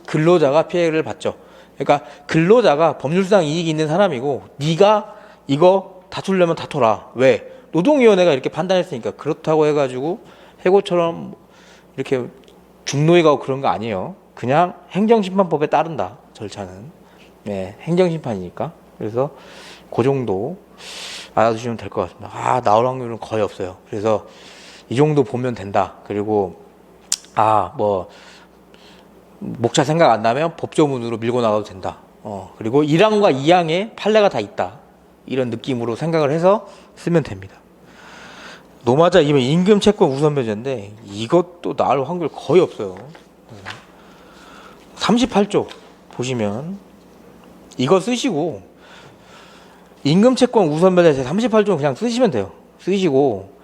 근로자가 피해를 받죠. 그러니까 근로자가 법률상 이익이 있는 사람이고 네가 이거 다투려면 다퉈라. 왜? 노동위원회가 이렇게 판단했으니까. 그렇다고 해가지고 해고처럼 이렇게 중노예 가고 그런 거 아니에요. 그냥 행정심판법에 따른다. 절차는. 네, 행정심판이니까. 그래서 그 정도 알아두시면 될 것 같습니다. 나올 확률은 거의 없어요. 그래서 이 정도 보면 된다. 그리고 목차 생각 안 나면 법조문으로 밀고 나가도 된다. 그리고 1항과 2항에 판례가 다 있다. 이런 느낌으로 생각을 해서 쓰면 됩니다. 노마자 이면 임금 채권 우선 변제인데 이것도 나올 확률 거의 없어요. 38조 보시면 이거 쓰시고 임금 채권 우선 변제 38조 그냥 쓰시면 돼요. 쓰시고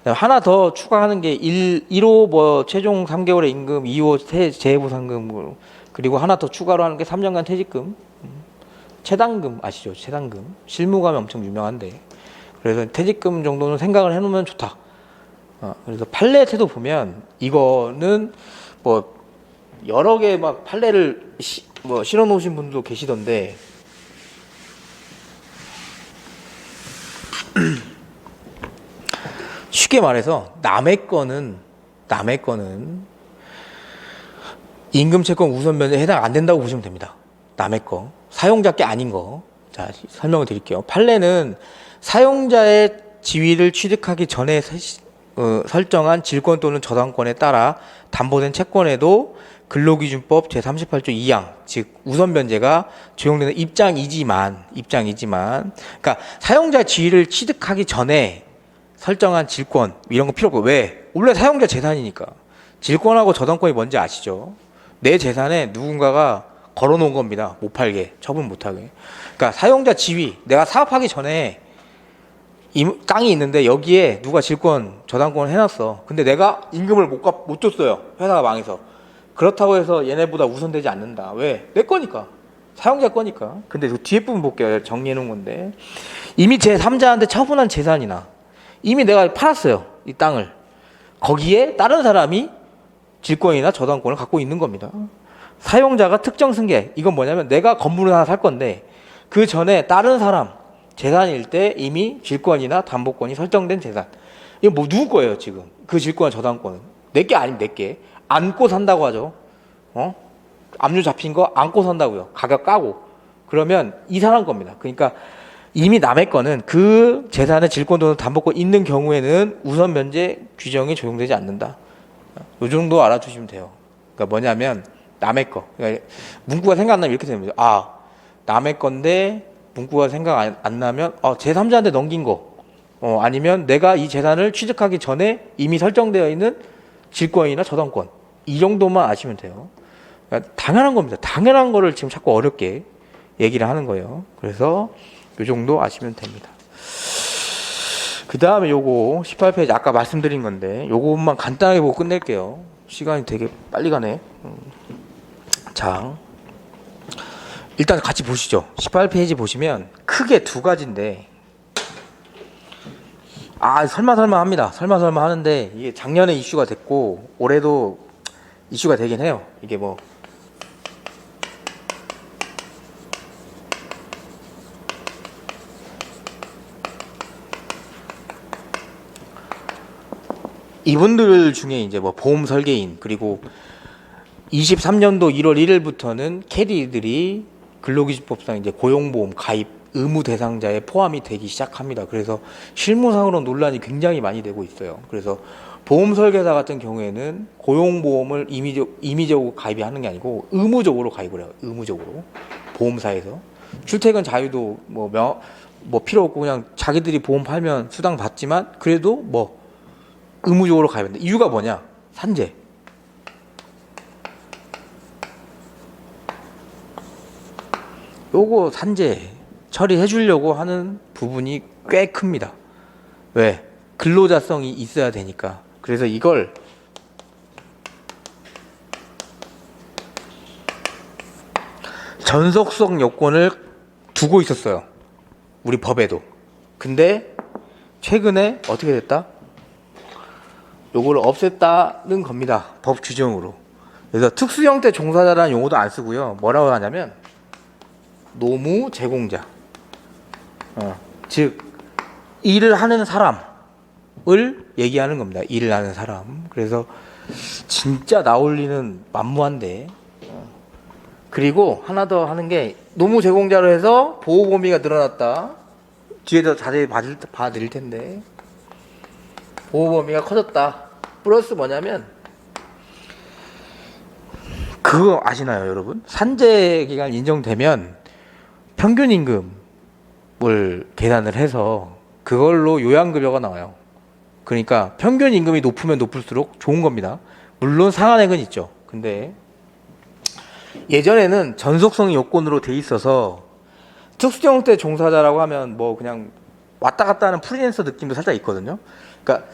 하나 더 추가하는 게 1호 뭐 최종 3개월의 임금, 2호 재해보상금, 그리고 하나 더 추가로 하는 게 3년간 퇴직금, 체당금 아시죠? 체당금 실무가면 엄청 유명한데 그래서 퇴직금 정도는 생각을 해놓으면 좋다. 그래서 판례 태도 보면 이거는 뭐 여러 개 막 판례를 뭐 실어 놓으신 분도 계시던데 쉽게 말해서 남의 거는 임금 채권 우선 변제에 해당 안 된다고 보시면 됩니다. 남의 거 사용자 게 아닌 거. 자, 설명을 드릴게요. 판례는 사용자의 지위를 취득하기 전에 설정한 질권 또는 저당권에 따라 담보된 채권에도 근로기준법 제38조 2항 즉 우선 변제가 적용되는 입장이지만 그러니까 사용자 지위를 취득하기 전에 설정한 질권 이런 거 필요 없고 왜? 원래 사용자 재산이니까. 질권하고 저당권이 뭔지 아시죠? 내 재산에 누군가가 걸어놓은 겁니다. 못 팔게, 처분 못하게. 그러니까 사용자 지위, 내가 사업하기 전에 땅이 있는데 여기에 누가 질권, 저당권을 해놨어. 근데 내가 임금을 못 줬어요. 회사가 망해서. 그렇다고 해서 얘네보다 우선되지 않는다. 왜? 내 거니까. 사용자 거니까. 근데 그 뒤에 부분 볼게요. 정리해 놓은 건데. 이미 제3자한테 처분한 재산이나 이미 내가 팔았어요. 이 땅을. 거기에 다른 사람이 질권이나 저당권을 갖고 있는 겁니다. 사용자가 특정 승계. 이건 뭐냐면 내가 건물을 하나 살 건데 그 전에 다른 사람 재산일 때 이미 질권이나 담보권이 설정된 재산. 이거 뭐 누구 거예요 지금? 그 질권과 저당권은 내 게 아니면 내 게. 안고 산다고 하죠. 압류 잡힌 거 안고 산다고요. 가격 까고. 그러면 이 사람 겁니다. 그러니까 이미 남의 거는 그 재산의 질권 또는 담보권 있는 경우에는 우선 변제 규정이 적용되지 않는다. 이 정도 알아두시면 돼요. 그러니까 뭐냐면 남의 거. 그러니까 문구가 생각나면 이렇게 됩니다. 아, 남의 건데 문구가 생각 안 나면 제3자한테 넘긴 거. 아니면 내가 이 재산을 취득하기 전에 이미 설정되어 있는 질권이나 저당권. 이 정도만 아시면 돼요. 그러니까 당연한 겁니다. 당연한 거를 지금 자꾸 어렵게 얘기를 하는 거예요. 그래서 이 정도 아시면 됩니다. 그 다음에 요거 18페이지 아까 말씀드린 건데 요것만 간단하게 보고 끝낼게요. 시간이 되게 빨리 가네. 자, 일단 같이 보시죠. 18페이지 보시면 크게 두 가지인데 설마 합니다. 설마 하는데 이게 작년에 이슈가 됐고 올해도 이슈가 되긴 해요. 이게 뭐 이분들 중에 이제 뭐 보험 설계인 그리고 23년도 1월 1일부터는 캐리들이 근로기준법상 이제 고용보험 가입 의무 대상자에 포함이 되기 시작합니다. 그래서 실무상으로 논란이 굉장히 많이 되고 있어요. 그래서 보험 설계사 같은 경우에는 고용보험을 임의적으로 가입이 하는 게 아니고 의무적으로 가입을 해요. 의무적으로 보험사에서 출퇴근 자유도 뭐 필요 없고 그냥 자기들이 보험 팔면 수당 받지만 그래도 뭐 의무적으로 가입한다. 이유가 뭐냐? 산재. 요거 산재 처리해 주려고 하는 부분이 꽤 큽니다. 왜? 근로자성이 있어야 되니까. 그래서 이걸 전속성 요건을 두고 있었어요. 우리 법에도. 근데 최근에 어떻게 됐다? 요거를 없앴다는 겁니다. 법 규정으로. 그래서 특수형태 종사자라는 용어도 안 쓰고요. 뭐라고 하냐면 노무 제공자. 즉 일을 하는 사람을 얘기하는 겁니다. 일을 하는 사람. 그래서 진짜 나올리는 만무한데. 그리고 하나 더 하는 게 노무 제공자로 해서 보호 범위가 늘어났다. 뒤에서 자세히 봐드릴 텐데 보호 범위가 커졌다. 플러스 뭐냐면 그거 아시나요, 여러분? 산재 기간 인정되면 평균 임금을 계산을 해서 그걸로 요양급여가 나와요. 그러니까 평균 임금이 높으면 높을수록 좋은 겁니다. 물론 상한액은 있죠. 근데 예전에는 전속성 요건으로 돼 있어서 특수형태 종사자라고 하면 뭐 그냥 왔다 갔다 하는 프리랜서 느낌도 살짝 있거든요. 그러니까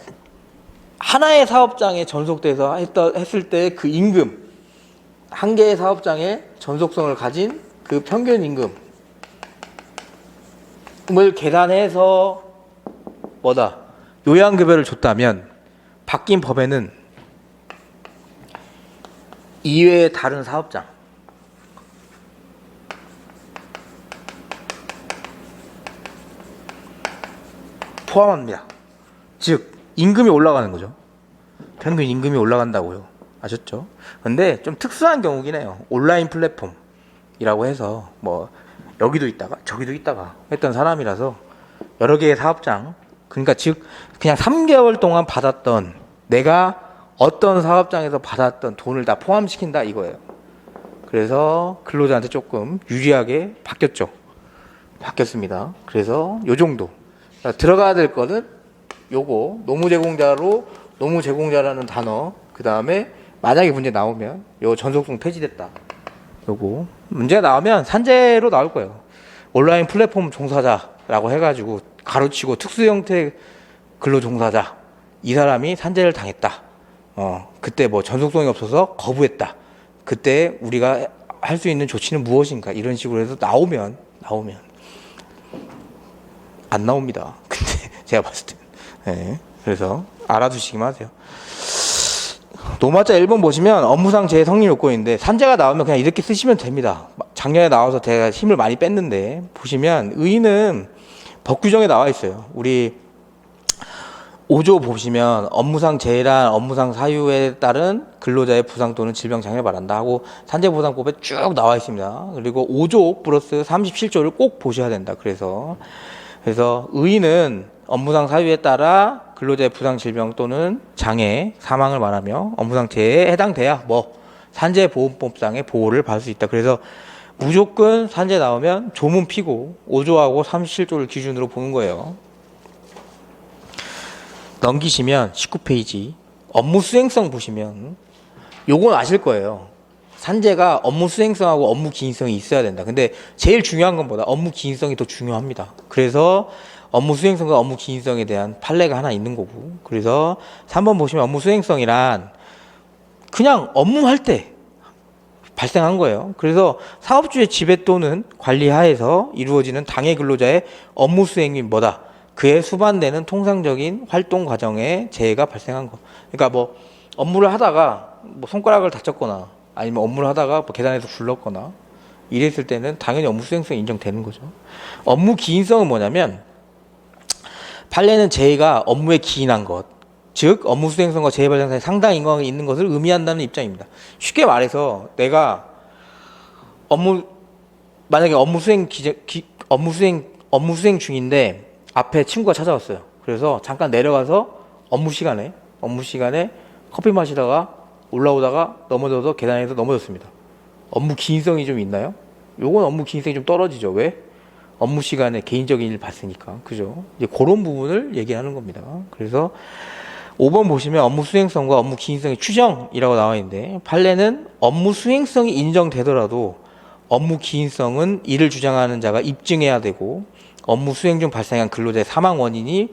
하나의 사업장에 전속돼서 했을 때 그 임금, 한 개의 사업장에 전속성을 가진 그 평균 임금을 계산해서 뭐다? 요양급여를 줬다면 바뀐 법에는 이외의 다른 사업장 포함합니다. 즉 임금이 올라가는 거죠. 평균 임금이 올라간다고요. 아셨죠? 근데 좀 특수한 경우긴 해요. 온라인 플랫폼이라고 해서 뭐 여기도 있다가 저기도 있다가 했던 사람이라서 여러 개의 사업장, 그러니까 즉 그냥 3개월 동안 받았던, 내가 어떤 사업장에서 받았던 돈을 다 포함시킨다 이거예요. 그래서 근로자한테 조금 유리하게 바뀌었습니다. 그래서 요 정도 들어가야 될 거는 요거 노무제공자라는 단어, 그 다음에 만약에 문제 나오면 요 전속성 폐지됐다, 요거 문제가 나오면 산재로 나올 거예요. 온라인 플랫폼 종사자라고 해가지고 가로치고 특수형태 근로종사자, 이 사람이 산재를 당했다, 그때 뭐 전속성이 없어서 거부했다, 그때 우리가 할 수 있는 조치는 무엇인가, 이런 식으로 해서 나오면 안 나옵니다. 근데 제가 봤을 때 네. 그래서 알아두시기만 하세요. 노마자 1번 보시면 업무상 재해 성립 요건인데 산재가 나오면 그냥 이렇게 쓰시면 됩니다. 작년에 나와서 제가 힘을 많이 뺐는데 보시면 의의는 법 규정에 나와 있어요. 우리 5조 보시면 업무상 재해란 업무상 사유에 따른 근로자의 부상 또는 질병 장애를 말한다 하고 산재보상법에 쭉 나와 있습니다. 그리고 5조 플러스 37조를 꼭 보셔야 된다. 그래서 의의는 업무상 사유에 따라 근로자의 부상, 질병 또는 장애, 사망을 말하며 업무상 재해에 해당돼야 뭐 산재보험법상의 보호를 받을 수 있다. 그래서 무조건 산재 나오면 조문 피고 5조하고 37조를 기준으로 보는 거예요. 넘기시면 19페이지 업무 수행성 보시면 요건 아실 거예요. 산재가 업무 수행성하고 업무 기인성이 있어야 된다. 근데 제일 중요한 것보다 업무 기인성이 더 중요합니다. 그래서 업무 수행성과 업무 기인성에 대한 판례가 하나 있는 거고, 그래서 3번 보시면 업무 수행성이란 그냥 업무할 때 발생한 거예요. 그래서 사업주의 지배 또는 관리 하에서 이루어지는 당해 근로자의 업무 수행이 뭐다? 그에 수반되는 통상적인 활동 과정에 재해가 발생한 거. 그러니까 뭐 업무를 하다가 뭐 손가락을 다쳤거나 아니면 업무를 하다가 뭐 계단에서 굴렀거나 이랬을 때는 당연히 업무 수행성이 인정되는 거죠. 업무 기인성은 뭐냐면 판례는 재해가 업무에 기인한 것, 즉 업무 수행성과 재해 발생 사이에 상당한 인과관계가 있는 것을 의미한다는 입장입니다. 쉽게 말해서 내가 만약에 업무 수행 중인데 앞에 친구가 찾아왔어요. 그래서 잠깐 내려가서 업무 시간에 커피 마시다가 올라오다가 넘어져서 계단에서 넘어졌습니다. 업무 기인성이 좀 있나요? 요건 업무 기인성이 좀 떨어지죠. 왜? 업무 시간에 개인적인 일 봤으니까. 그죠? 이제 그런 부분을 얘기하는 겁니다. 그래서 5번 보시면 업무 수행성과 업무 기인성의 추정이라고 나와 있는데, 판례는 업무 수행성이 인정되더라도 업무 기인성은 이를 주장하는 자가 입증해야 되고, 업무 수행 중 발생한 근로자의 사망 원인이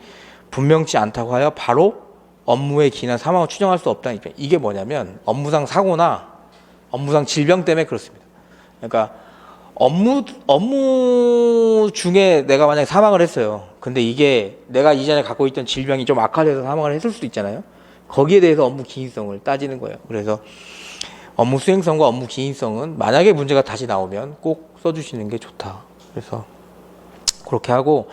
분명치 않다고 하여 바로 업무에 기인한 사망을 추정할 수 없다는 입장. 이게 뭐냐면 업무상 사고나 업무상 질병 때문에 그렇습니다. 그러니까 업무 중에 내가 만약에 사망을 했어요. 근데 이게 내가 이전에 갖고 있던 질병이 좀 악화돼서 사망을 했을 수도 있잖아요. 거기에 대해서 업무 기인성을 따지는 거예요. 그래서 업무 수행성과 업무 기인성은 만약에 문제가 다시 나오면 꼭 써주시는 게 좋다. 그래서 그렇게 하고,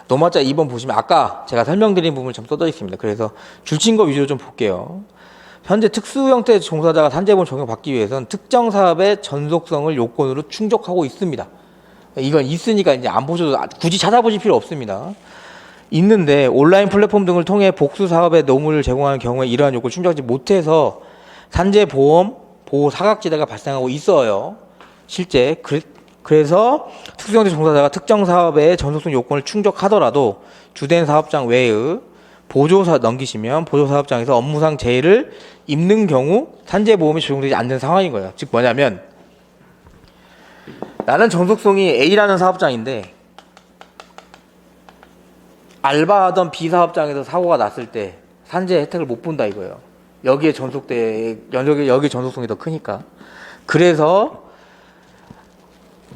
노마자 2번 보시면 아까 제가 설명드린 부분을 좀 써져 있습니다. 그래서 줄친거 위주로 좀 볼게요. 현재 특수형태 종사자가 산재보험 적용받기 위해서는 특정 사업의 전속성을 요건으로 충족하고 있습니다. 이건 있으니까 이제 안 보셔도 굳이 찾아보실 필요 없습니다. 있는데 온라인 플랫폼 등을 통해 복수 사업에 노무를 제공하는 경우에 이러한 요건을 충족하지 못해서 산재보험 보호 사각지대가 발생하고 있어요. 실제 그래서 특수경제 종사자가 특정 사업의 전속성 요건을 충족하더라도 주된 사업장 외의 보조사 넘기시면 보조사업장에서 업무상 재해를 입는 경우 산재보험이 적용되지 않는 상황인 거예요. 즉 뭐냐면 나는 전속성이 A라는 사업장인데 알바하던 B 사업장에서 사고가 났을 때 산재 혜택을 못 본다 이거예요. 여기에 여기 전속성이 더 크니까. 그래서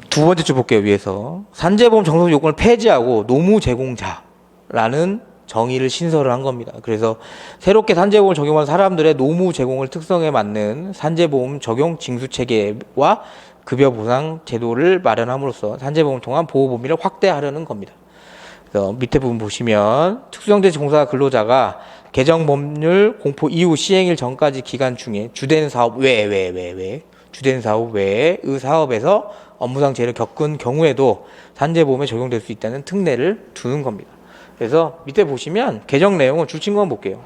두 번째 줄 볼게요. 위에서 산재보험 전속 요건을 폐지하고 노무 제공자라는 정의를 신설을 한 겁니다. 그래서 새롭게 산재보험을 적용한 사람들의 노무 제공을 특성에 맞는 산재보험 적용 징수 체계와 급여 보상 제도를 마련함으로써 산재보험을 통한 보호 범위를 확대하려는 겁니다. 그래서 밑에 부분 보시면 특수경제 종사 근로자가 개정 법률 공포 이후 시행일 전까지 기간 중에 주된 사업 주된 사업 외의 사업에서 업무상 재해를 겪은 경우에도 산재보험에 적용될 수 있다는 특례를 두는 겁니다. 그래서 밑에 보시면 개정 내용은 줄친구만 볼게요.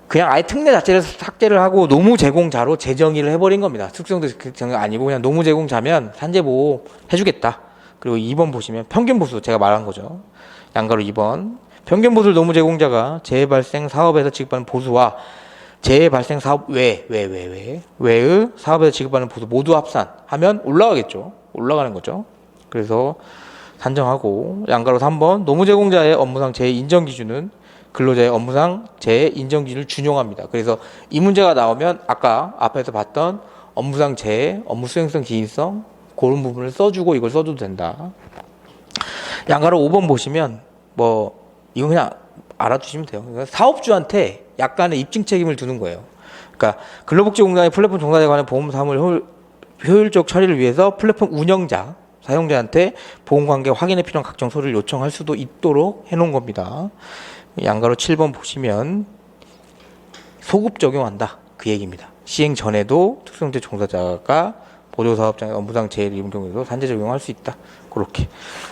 그냥 아예 특례 자체를 삭제를 하고 노무 제공자로 재정의를 해버린 겁니다. 특수경제 아니고 그냥 노무 제공자면 산재보호 해주겠다. 그리고 2번 보시면 평균 보수 제가 말한 거죠. 양가로 2번 평균 보수를 노무 제공자가 재해 발생 사업에서 지급받는 보수와 재해 발생 사업 외의 사업에서 지급받는 보수 모두 합산하면 올라가겠죠. 올라가는 거죠. 그래서 산정하고 양가로 3번 노무 제공자의 업무상 재해 인정 기준은 근로자의 업무상 재해 인정 기준을 준용합니다. 그래서 이 문제가 나오면 아까 앞에서 봤던 업무상 재해, 업무 수행성 기인성 그런 부분을 써주고 이걸 써줘도 된다. 양가로 5번 보시면 뭐 이건 그냥 알아두시면 돼요. 그러니까 사업주한테 약간의 입증 책임을 두는 거예요. 그러니까 근로복지공단의 플랫폼 종사자에 관한 보험 사무를 효율적 처리를 위해서 플랫폼 운영자, 사용자한테 보험관계 확인에 필요한 각종 서류를 요청할 수도 있도록 해놓은 겁니다. 양가로 7번 보시면 소급 적용한다 그 얘기입니다. 시행 전에도 특수경제 종사자가 보조사업장의 업무상 재해를 입은 경우에도 산재 적용할 수 있다. 그렇게.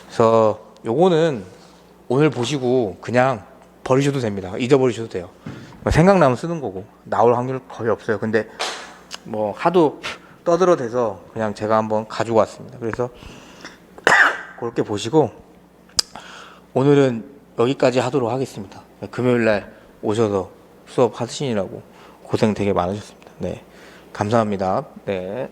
그래서 요거는 오늘 보시고 그냥 버리셔도 됩니다. 잊어버리셔도 돼요. 생각나면 쓰는 거고 나올 확률 거의 없어요. 근데 뭐 하도 떠들어대서 그냥 제가 한번 가지고 왔습니다. 그래서 그렇게 보시고 오늘은 여기까지 하도록 하겠습니다. 금요일날 오셔서 수업 하시느라고 고생 되게 많으셨습니다. 네, 감사합니다. 네.